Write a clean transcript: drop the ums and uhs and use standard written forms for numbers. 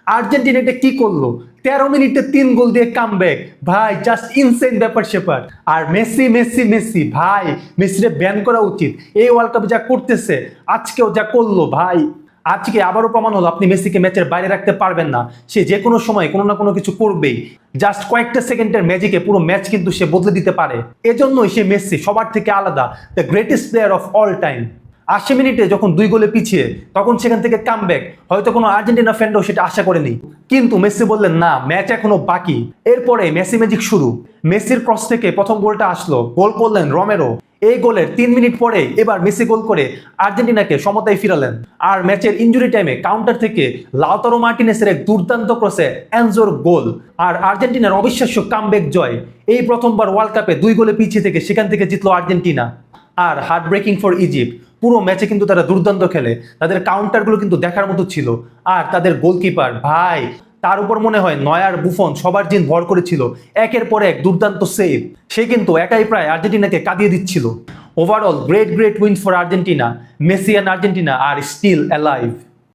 Argentina এটা কি করলো? 13 মিনিটে 3 গোল দিয়ে কামব্যাক ভাই, জাস্ট ইনসেন ব্যাপার স্যাপার। আর মেসি মেসি মেসি ভাই, মেসিরে ব্যান করা উচিত। এই ওয়ার্ল্ড কাপে যা করতেছে, আজকেও যা করলো ভাই, আজকে আবারও প্রমাণ হলো আপনি মেসিকে ম্যাচের বাইরে রাখতে পারবেন না। সে যে কোনো সময় কোনো না কোনো কিছু করবেই। জাস্ট কয়েকটা সেকেন্ডের ম্যাজিকে পুরো ম্যাচ কিন্তু সে বদলে দিতে পারে। এজন্যই সে মেসি সবার থেকে আলাদা, the greatest player of all time. 80 মিনিটে যখন 2 গোলে পিছিয়ে, তখন সেখান থেকে কামব্যাক হয়তো কোনো আর্জেন্টিনা ফ্যানরাও সেটা আশা করেনি। কিন্তু মেসি বললেন না, ম্যাচ এখনো বাকি। এরপরে মেসি ম্যাজিক শুরু। মেসির ক্রস থেকে প্রথম গোলটা আসলো, গোল করলেন রোমেরো। এই গোলের 3 মিনিট পরে এবার মেসি গোল করে আর্জেন্টিনাকে সমতায় ফিরালেন। আর ম্যাচের ইনজুরি টাইমে কাউন্টার থেকে লাউতারো মার্টিনেসের এক দুর্দান্ত ক্রসে এনজোর গোল। আর আর্জেন্টিনার অবিশ্বাস্য কামব্যাক জয়। এই প্রথমবার ওয়ার্ল্ড কাপে 2 গোলে পিছিয়ে থেকে সেখান থেকে জিতলো আর্জেন্টিনা। আর হার্ট ব্রেকিং ফর ইজিপ্ট, পুরো ম্যাচে কিন্তু তারা দুর্দান্ত খেলে। তাদের কাউন্টারগুলো কিন্তু দেখার মতো ছিল। আর তাদের গোলকিপার ভাই, তার উপর মনে হয় নয়ার, বুফন সবার জিন ভর করেছিল। একের পর এক দুর্দান্ত সেভ। সে কিন্তু একাই প্রায় আর্জেন্টিনাকে কাঁদিয়ে দিচ্ছিল। Overall great great win for Argentina. Messi and Argentina আর স্টিল অ্যালাইভ।